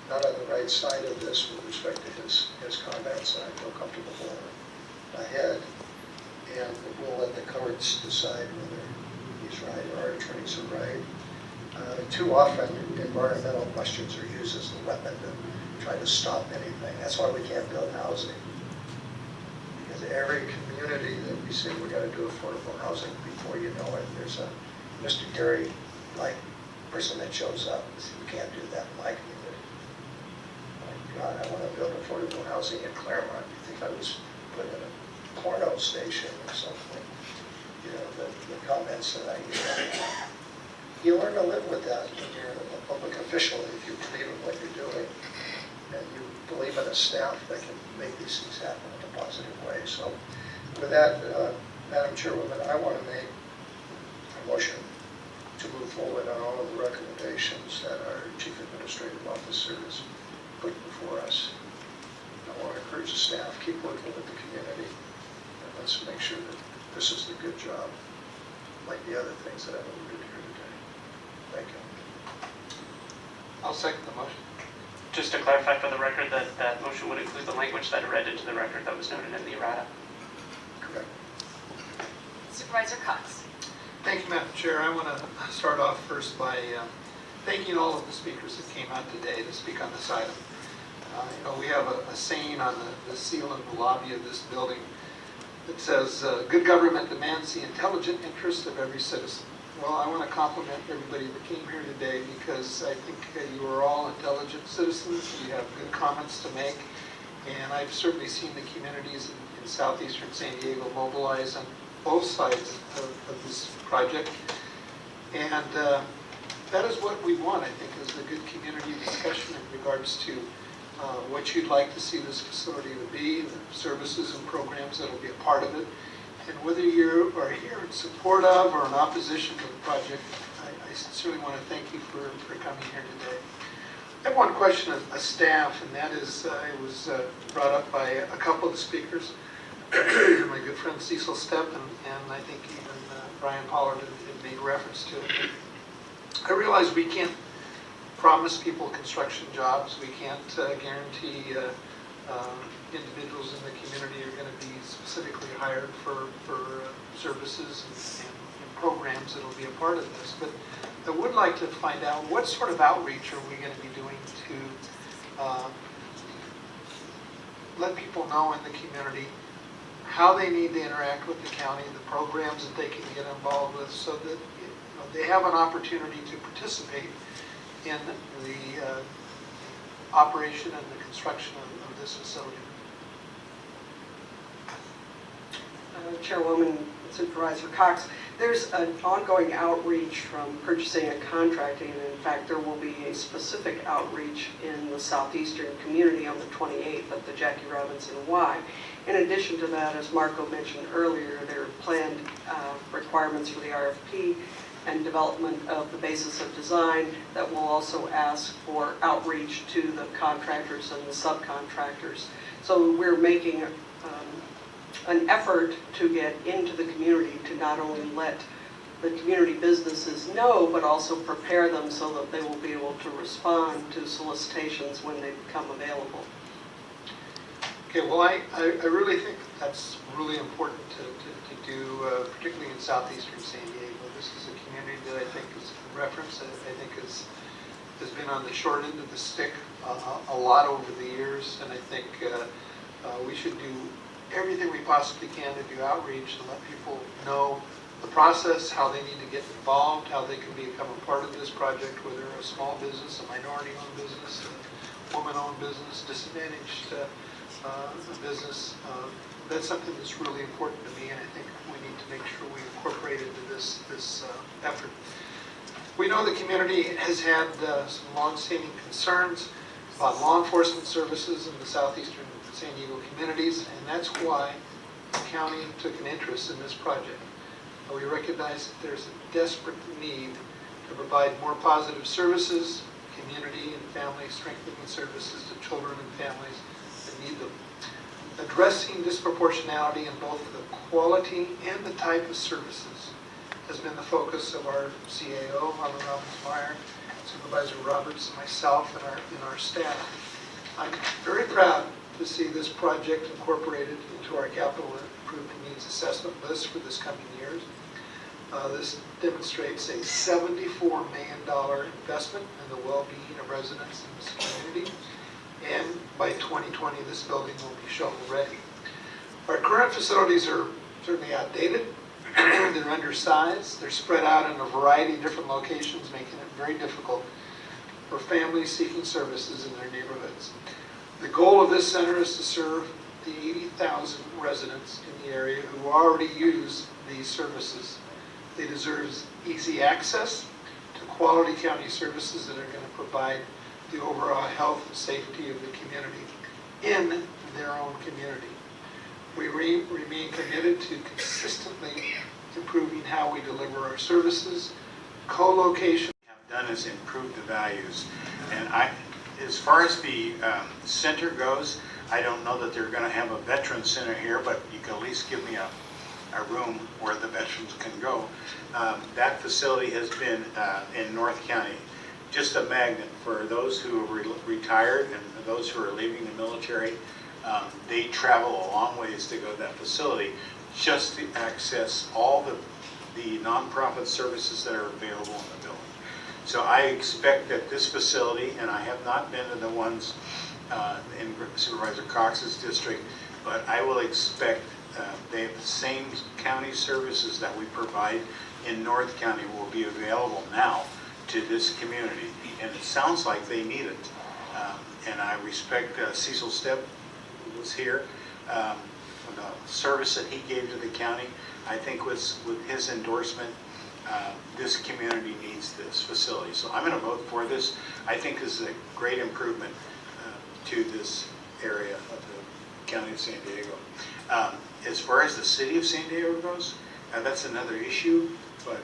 not on the right side of this with respect to his comments, and I feel comfortable going ahead. And we'll let the courts decide whether he's right or our attorneys are right. Too often, environmental questions are used as the weapon to try to stop anything. That's why we can't build housing. Because every community that we say we got to do affordable housing, before you know it, there's a Mr. Gary-like person that shows up and says, "You can't do that in my community." My God, I want to build affordable housing in Claremont. You think I was put in a porno station or something? You know, the comments that I hear. You learn to live with that when you're a public official, if you believe in what you're doing, and you believe in a staff that can make these things happen in a positive way. So with that, Madam Chairwoman, I want to make a motion to move forward on all of the recommendations that our Chief Administrative Officer has put before us. I want to encourage the staff, keep working with the community, and let's make sure that this is the good job, like the other things that I've alluded here today. Thank you. I'll second the motion. Just to clarify for the record that that motion would include the language that I read into the record that was noted in the errata. Correct. Supervisor Cox. Thank you, Madam Chair. I want to start off first by thanking all of the speakers that came out today to speak on this item. We have a saying on the seal in the lobby of this building that says, good government demands the intelligent interest of every citizen. Well, I want to compliment everybody that came here today because I think you are all intelligent citizens. You have good comments to make. And I've certainly seen the communities in southeastern San Diego mobilize on both sides of this project. And that is what we want, I think, is a good community discussion in regards to what you'd like to see this facility to be, the services and programs that will be a part of it. And whether you are here in support of or in opposition to the project, I sincerely want to thank you for coming here today. I have one question of staff, and that is, it was brought up by a couple of the speakers, my good friend Cecil Stepp, and I think even Brian Pollard had made reference to it. I realize we can't promise people construction jobs. We can't guarantee individuals in the community are going to be specifically hired for services and programs that will be a part of this. But I would like to find out what sort of outreach are we going to be doing to let people know in the community how they need to interact with the county, the programs that they can get involved with, so that they have an opportunity to participate in the operation and the construction of this facility. Chairwoman, Supervisor Cox, there's an ongoing outreach from purchasing and contracting, and in fact there will be a specific outreach in the southeastern community on the 28th at the Jackie Robinson Y. In addition to that, as Marco mentioned earlier, there are planned requirements for the RFP and development of the basis of design that will also ask for outreach to the contractors and the subcontractors. So we're making an effort to get into the community to not only let the community businesses know, but also prepare them so that they will be able to respond to solicitations when they become available. Okay, well, I really think that's really important to do, particularly in southeastern San Diego. This is a community that I think is referenced, I think has been on the short end of the stick a lot over the years, and I think we should do everything we possibly can to do outreach and let people know the process, how they need to get involved, how they can become a part of this project, whether a small business, a minority-owned business, a woman-owned business, disadvantaged business. That's something that's really important to me, and I think we need to make sure we incorporate into this effort. We know the community has had some long-standing concerns about law enforcement services in the southeastern San Diego communities, and that's why the county took an interest in this project. We recognize that there's a desperate need to provide more positive services, community and family strengthening services to children and families that need them. Addressing disproportionality in both the quality and the type of services has been the focus of our CAO, Harlan Robbins-Meyer, Supervisor Roberts, and myself, and our staff. I'm very proud to see this project incorporated into our capital improvement needs assessment list for this coming years. This demonstrates a $74 million investment in the well-being of residents in this community, and by 2020 this building will be shovel ready. Our current facilities are certainly outdated, they're undersized, they're spread out in a variety of different locations, making it very difficult for families seeking services in their neighborhoods. The goal of this center is to serve the 80,000 residents in the area who already use these services. They deserve easy access to quality county services that are going to provide the overall health and safety of the community in their own community. We remain committed to consistently improving how we deliver our services. Co-location have done is improve the values. And as far as the center goes, I don't know that they're going to have a veteran center here, but you can at least give me a room where the veterans can go. That facility has been in North County just a magnet for those who are retired and those who are leaving the military. They travel a long ways to go to that facility, just to access all the nonprofit services that are available in the building. So I expect that this facility, and I have not been to the ones in Supervisor Cox's district, but I will expect they have the same county services that we provide in North County will be available now to this community. And it sounds like they need it. And I respect Cecil Stepp, who was here, the service that he gave to the county. I think with his endorsement, this community needs this facility. So I'm going to vote for this. I think this is a great improvement to this area of the county of San Diego. As far as the city of San Diego goes, that's another issue, but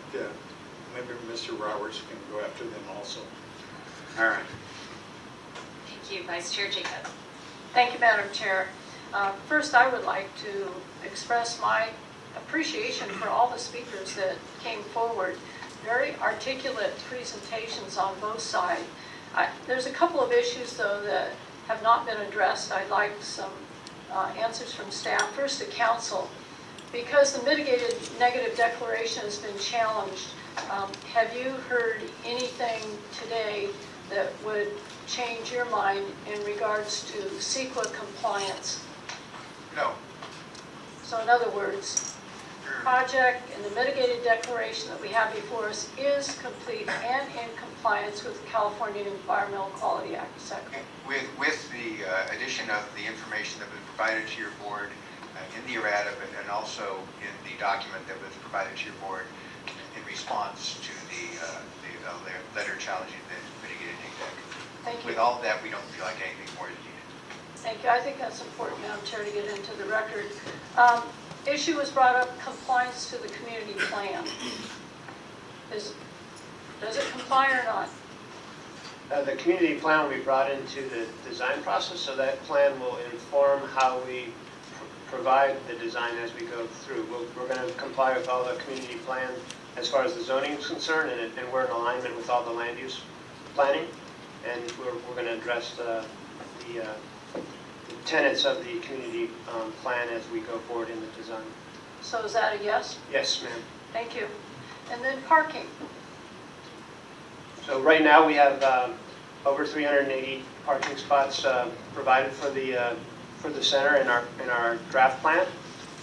maybe Mr. Roberts can go after them also. All right. Thank you, Vice Chair Jacob. Thank you, Madam Chair. First, I would like to express my appreciation for all the speakers that came forward. Very articulate presentations on both sides. There's a couple of issues, though, that have not been addressed. I'd like some answers from staff. First, to council. Because the mitigated negative declaration has been challenged, have you heard anything today that would change your mind in regards to CEQA compliance? No. So in other words, project and the mitigated declaration that we have before us is complete and in compliance with the California Environmental Quality Act. Is that correct? With the addition of the information that was provided to your board in the errata, and also in the document that was provided to your board in response to the letter challenging the mitigated negative. Thank you. With all of that, we don't feel like anything more is needed. Thank you. I think that's important, Madam Chair, to get into the record. Issue was brought up, compliance to the community plan. Does it comply or not? The community plan will be brought into the design process, so that plan will inform how we provide the design as we go through. We're going to comply with all the community plan as far as the zoning is concerned, and we're in alignment with all the land use planning, and we're going to address the tenets of the community plan as we go forward in the design. So is that a yes? Yes, ma'am. Thank you. And then parking. So right now, we have over 380 parking spots provided for the center in our draft plan.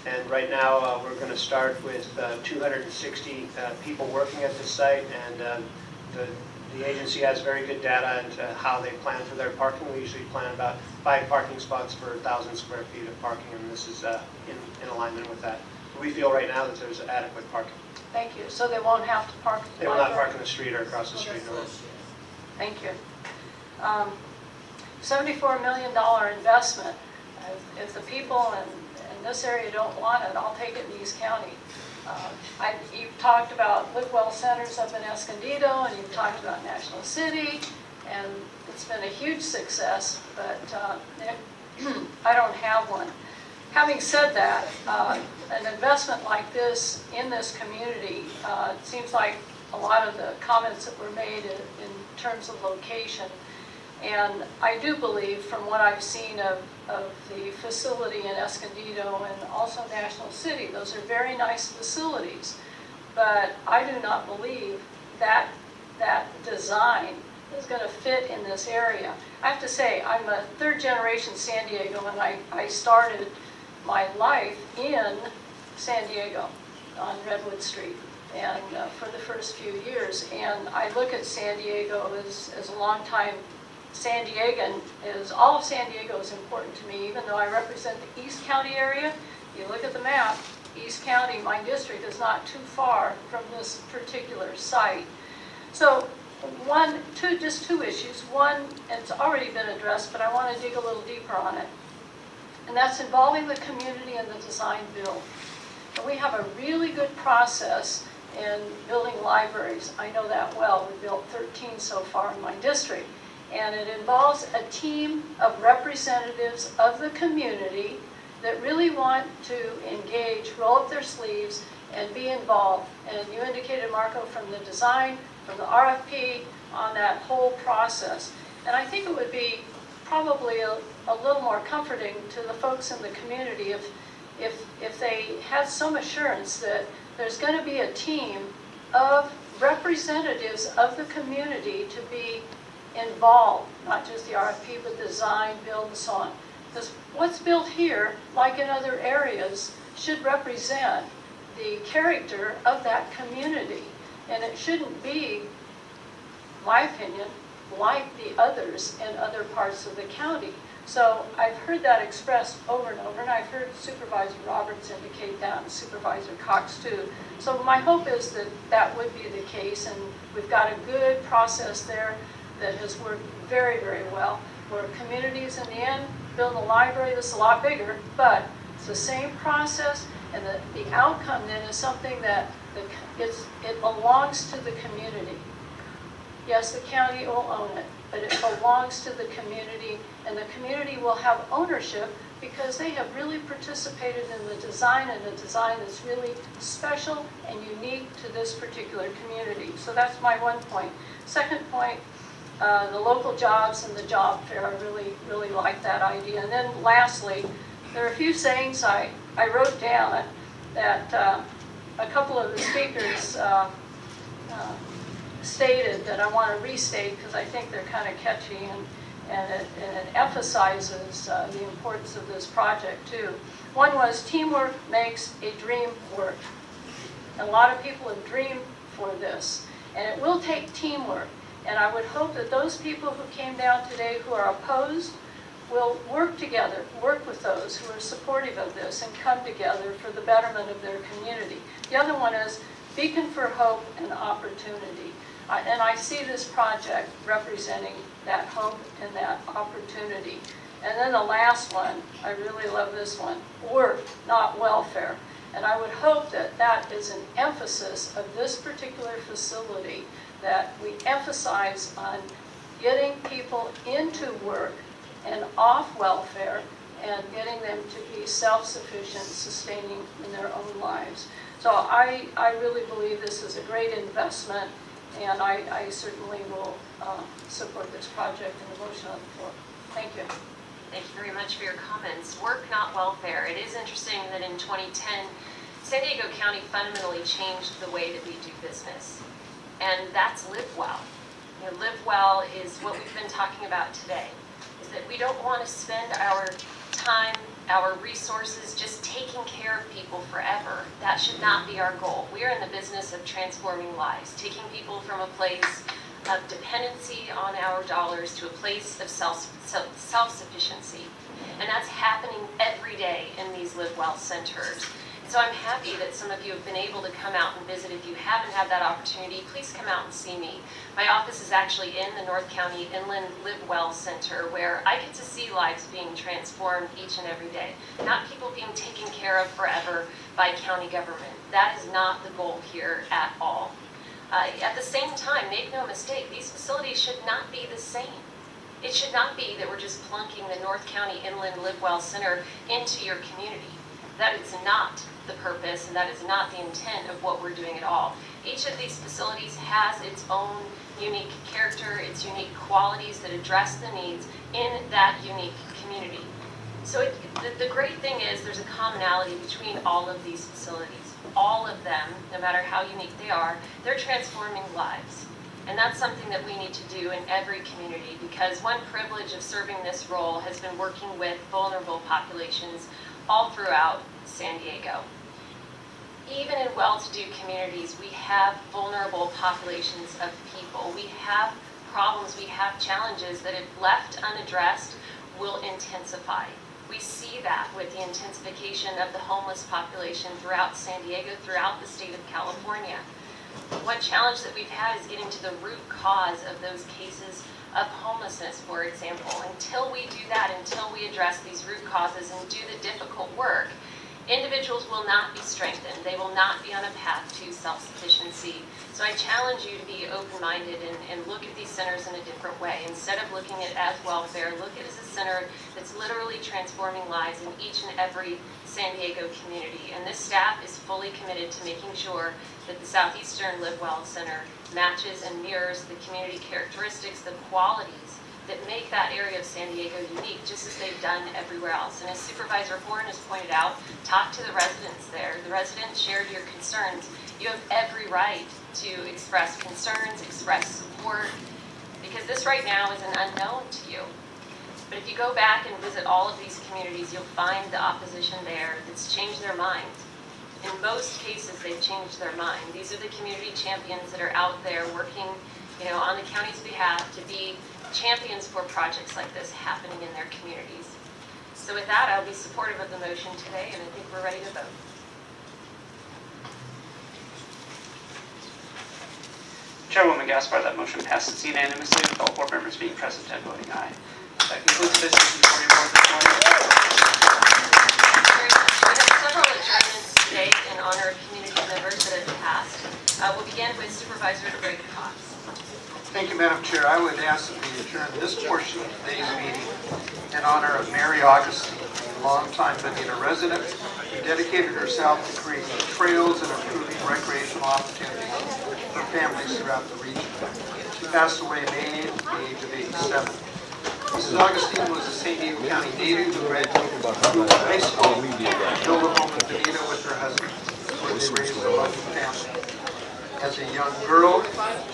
And right now, we're going to start with 260 people working at the site, and the agency has very good data into how they plan for their parking. We usually plan about 5 parking spots per 1,000 square feet of parking, and this is in alignment with that. We feel right now that there's adequate parking. Thank you. So they won't have to park at the They will not library? park in the street or across the street. No. Thank you. $74 million investment. If the people in this area don't want it, I'll take it in East County. You've talked about Live Well centers up in Escondido, and you've talked about National City, and it's been a huge success, but I don't have one. Having said that, an investment like this in this community, it seems like a lot of the comments that were made in terms of location, and I do believe from what I've seen of the facility in Escondido and also National City, those are very nice facilities, but I do not believe that design is going to fit in this area. I have to say, I'm a third generation San Diego, and I started my life in San Diego on Redwood Street, and for the first few years, and I look at San Diego as a long time San Diegan. All of San Diego is important to me, even though I represent the East County area. You look at the map, East County, my district, is not too far from this particular site. So just two issues. One, it's already been addressed, but I want to dig a little deeper on it. And that's involving the community in the design build. And we have a really good process in building libraries. I know that well. We built 13 so far in my district. And it involves a team of representatives of the community that really want to engage, roll up their sleeves, and be involved. And you indicated, Marco, from the design, from the RFP, on that whole process. And I think it would be probably a little more comforting to the folks in the community if they had some assurance that there's going to be a team of representatives of the community to be involved, not just the RFP, but design, build, and so on. Because what's built here, like in other areas, should represent the character of that community. And it shouldn't be, my opinion, like the others in other parts of the county. So I've heard that expressed over and over, and I've heard Supervisor Roberts indicate that, and Supervisor Cox too. So my hope is that that would be the case, and we've got a good process there that has worked very, very well, where communities in the end build a library that's a lot bigger, but it's the same process, and the outcome then is something that it belongs to the community. Yes, the county will own it, but it belongs to the community, and the community will have ownership because they have really participated in the design, and the design is really special and unique to this particular community. So that's my one point. Second point, the local jobs and the job fair, I really, really like that idea. And then lastly, there are a few sayings I wrote down that a couple of the speakers stated that I want to restate because I think they're kind of catchy, and it emphasizes the importance of this project too. One was, teamwork makes a dream work. And a lot of people have dreamed for this, and it will take teamwork. And I would hope that those people who came down today who are opposed will work together, work with those who are supportive of this, and come together for the betterment of their community. The other one is beacon for hope and opportunity. And I see this project representing that hope and that opportunity. And then the last one, I really love this one, work, not welfare. And I would hope that that is an emphasis of this particular facility, that we emphasize on getting people into work and off welfare and getting them to be self-sufficient, sustaining in their own lives. So I really believe this is a great investment, and I certainly will support this project and the motion on the floor. Thank you. Thank you very much for your comments. Work, not welfare. It is interesting that in 2010, San Diego County fundamentally changed the way that we do business. And that's live well. You know, live well is what we've been talking about today, is that we don't want to spend our time, our resources just taking care of people forever. That should not be our goal. We are in the business of transforming lives, taking people from a place of dependency on our dollars to a place of self-sufficiency. And that's happening every day in these Live Well centers. So I'm happy that some of you have been able to come out and visit. If you haven't had that opportunity, please come out and see me. My office is actually in the North County Inland Live Well Center, where I get to see lives being transformed each and every day, not people being taken care of forever by county government. That is not the goal here at all. At the same time, make no mistake, these facilities should not be the same. It should not be that we're just plunking the North County Inland Live Well Center into your community. That is not the purpose, and that is not the intent of what we're doing at all. Each of these facilities has its own unique character, its unique qualities that address the needs in that unique community. So the great thing is there's a commonality between all of these facilities. All of them, no matter how unique they are, they're transforming lives. And that's something that we need to do in every community, because one privilege of serving this role has been working with vulnerable populations all throughout San Diego. Even in well-to-do communities, we have vulnerable populations of people. We have problems, we have challenges that if left unaddressed will intensify. We see that with the intensification of the homeless population throughout San Diego, throughout the state of California. One challenge that we've had is getting to the root cause of those cases of homelessness, for example. Until we do that, until we address these root causes and do the difficult work, individuals will not be strengthened. They will not be on a path to self-sufficiency. So I challenge you to be open-minded and look at these centers in a different way. Instead of looking at it as welfare, look at it as a center that's literally transforming lives in each and every San Diego community. And this staff is fully committed to making sure that the Southeastern Live Well Center matches and mirrors the community characteristics, the qualities that make that area of San Diego unique, just as they've done everywhere else. And as Supervisor Horn has pointed out, talk to the residents there. The residents shared your concerns. You have every right to express concerns, express support, because this right now is an unknown to you. But if you go back and visit all of these communities, you'll find the opposition there that's changed their mind. In most cases, they've changed their mind. These are the community champions that are out there working, on the county's behalf to be champions for projects like this happening in their communities. So with that, I'll be supportive of the motion today, and I think we're ready to vote. Chairwoman Gaspar, that motion passes unanimously with all board members being present and voting aye. That concludes business before your board this morning. We have several adjournments today in honor of community members that have passed. We'll begin with Supervisor Greg Cox. Thank you, Madam Chair. I would ask that we adjourn this portion of today's meeting in honor of Mary Augustine, a longtime Bonita resident who dedicated herself to creating trails and improving recreational opportunities for families throughout the region. She passed away May 8th at the age of 87. Mrs. Augustine was a San Diego County native who graduated from high school and built a home in Bonita with her husband, where they raised a loving family. As a young girl,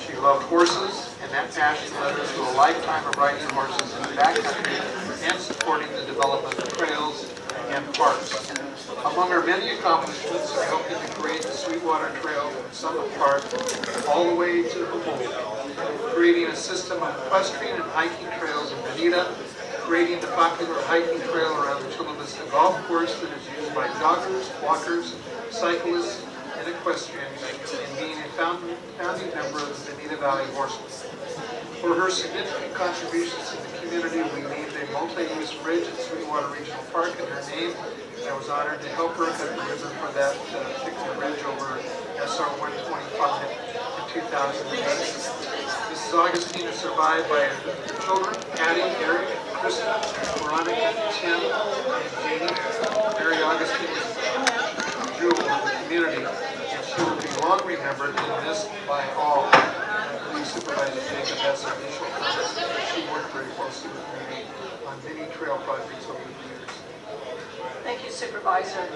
she loved horses, and that passion led her to a lifetime of riding horses in the backcountry and supporting the development of trails and parks. Among her many accomplishments are helping to create the Sweetwater Trail from Summit Park all the way to Humboldt, creating a system of equestrian and hiking trails in Bonita, creating the popular hiking trail around the Chula Vista Golf Course that is used by joggers, walkers, cyclists, and equestrians, and being a founding member of the Bonita Valley Horsemen. For her significant contributions to the community, we named a multi-use bridge at Sweetwater Regional Park in her name. I was honored to help her cut the ribbon for that particular bridge over SR 125 in 2008. Mrs. Augustine is survived by her children, Patty, Eric, Kristen, Veronica, Tim, and Janie. Mary Augustine is a jewel of the community, and she will be long remembered and missed by all. Please, Supervisor Jacob has some additional comments. She worked very closely with me on many trail projects over the years. Thank you, Supervisor.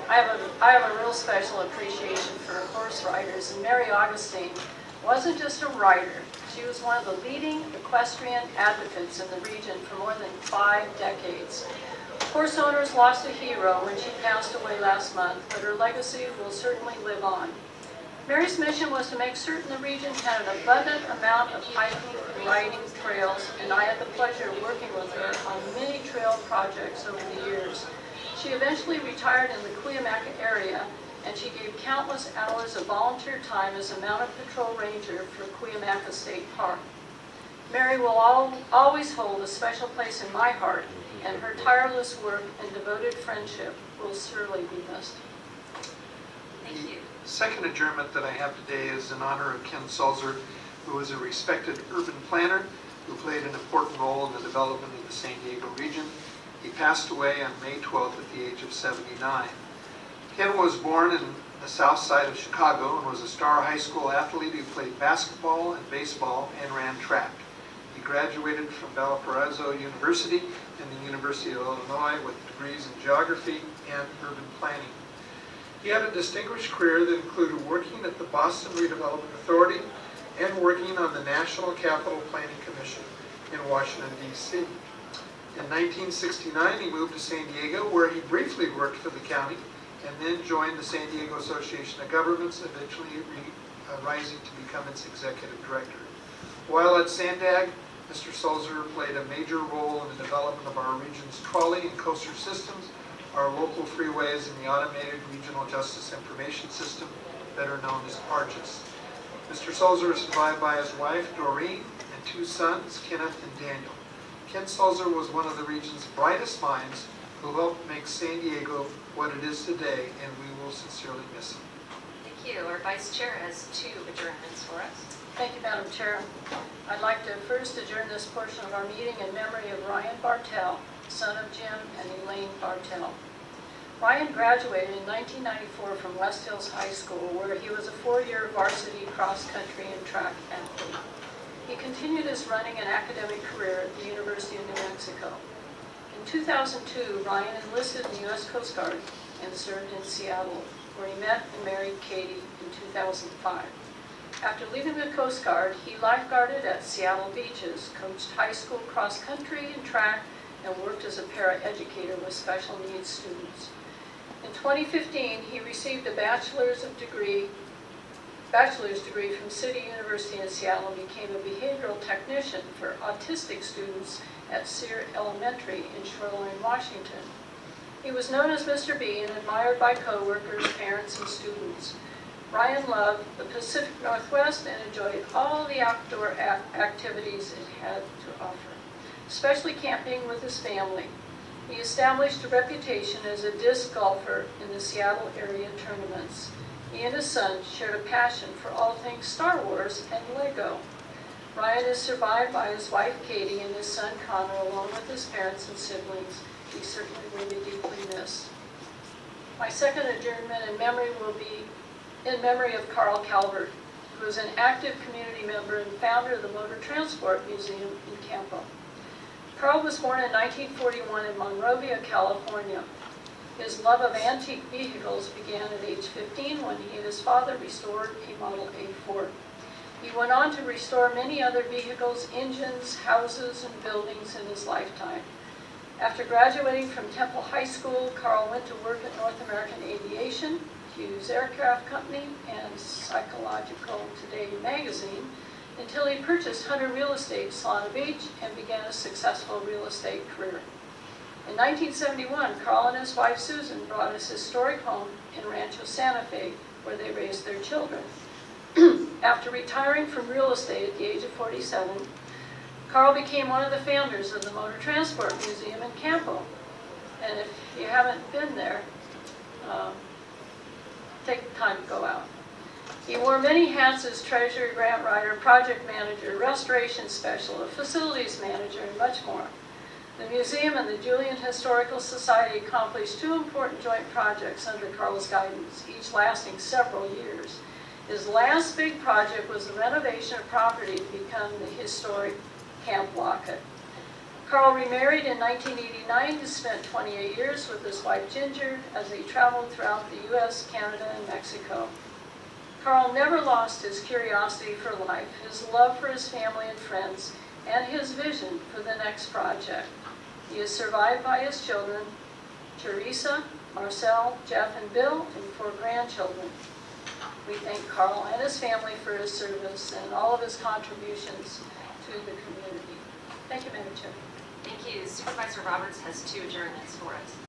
I have a real special appreciation for horse riders, and Mary Augustine wasn't just a rider. She was one of the leading equestrian advocates in the region for more than 5 decades. Horse owners lost a hero when she passed away last month, but her legacy will certainly live on. Mary's mission was to make certain the region had an abundant amount of hiking and riding trails, and I had the pleasure of working with her on many trail projects over the years. She eventually retired in the Cuyamaca area, and she gave countless hours of volunteer time as a mounted patrol ranger for Cuyamaca State Park. Mary will always hold a special place in my heart, and her tireless work and devoted friendship will surely be missed. Thank you. The second adjournment that I have today is in honor of Ken Sulzer, who was a respected urban planner who played an important role in the development of the San Diego region. He passed away on May 12th at the age of 79. Ken was born in the south side of Chicago and was a star high school athlete who played basketball and baseball and ran track. He graduated from Valparaiso University and the University of Illinois with degrees in geography and urban planning. He had a distinguished career that included working at the Boston Redevelopment Authority and working on the National Capital Planning Commission in Washington, D.C. In 1969, he moved to San Diego, where he briefly worked for the county, and then joined the San Diego Association of Governments, eventually rising to become its executive director. While at Sandag, Mr. Sulzer played a major role in the development of our region's trolley and coaster systems, our local freeways, and the automated regional justice information system, better known as ARGIS. Mr. Sulzer is survived by his wife, Doreen, and 2 sons, Kenneth and Daniel. Ken Sulzer was one of the region's brightest minds who helped make San Diego what it is today, and we will sincerely miss him. Thank you. Our Vice Chair has 2 adjournments for us. Thank you, Madam Chair. I'd like to first adjourn this portion of our meeting in memory of Ryan Bartell, son of Jim and Elaine Bartell. Ryan graduated in 1994 from West Hills High School, where he was a 4-year varsity cross-country and track athlete. He continued his running and academic career at the 2002, Ryan enlisted in the U.S. Coast Guard and served in Seattle, where he met and married Katie in 2005. After leaving the Coast Guard, he lifeguarded at Seattle beaches, coached high school cross country and track, and worked as a paraeducator with special needs students. In 2015, he received a bachelor's degree from City University in Seattle and became a behavioral technician for autistic students at Sear Elementary in Shoreline, Washington. He was known as Mr. B and admired by coworkers, parents, and students. Ryan loved the Pacific Northwest and enjoyed all the outdoor activities it had to offer, especially camping with his family. He established a reputation as a disc golfer in the Seattle area tournaments. He and his son shared a passion for all things Star Wars and Lego. Ryan is survived by his wife Katie and his son Connor, along with his parents and siblings. He certainly will be deeply missed. My second adjournment in memory will be in memory of Carl Calvert, who was an active community member and founder of the Motor Transport Museum in Campo. Carl was born in 1941 in Monrovia, California. His love of antique vehicles began at age 15 when he and his father restored a Model A Ford. He went on to restore many other vehicles, engines, houses, and buildings in his lifetime. After graduating from Temple High School, Carl went to work at North American Aviation, Hughes Aircraft Company, and Psychological Today magazine, until he purchased Hunter Real Estate Solana Beach and began a successful real estate career. In 1971, Carl and his wife Susan bought his historic home in Rancho Santa Fe, where they raised their children. After retiring from real estate at the age of 47, Carl became one of the founders of the Motor Transport Museum in Campo. And if you haven't been there, take the time to go out. He wore many hats as treasurer, grant writer, project manager, restoration specialist, facilities manager, and much more. The museum and the Julian Historical Society accomplished two important joint projects under Carl's guidance, each lasting several years. His last big project was the renovation of property to become the historic Camp Lockett. Carl remarried in 1989 and spent 28 years with his wife Ginger as they traveled throughout the U.S., Canada, and Mexico. Carl never lost his curiosity for life, his love for his family and friends, and his vision for the next project. He is survived by his children, Teresa, Marcel, Jeff, and Bill, and 4 grandchildren. We thank Carl and his family for his service and all of his contributions to the community. Thank you, Madam Chair. Thank you. Supervisor Roberts has 2 adjournments for us.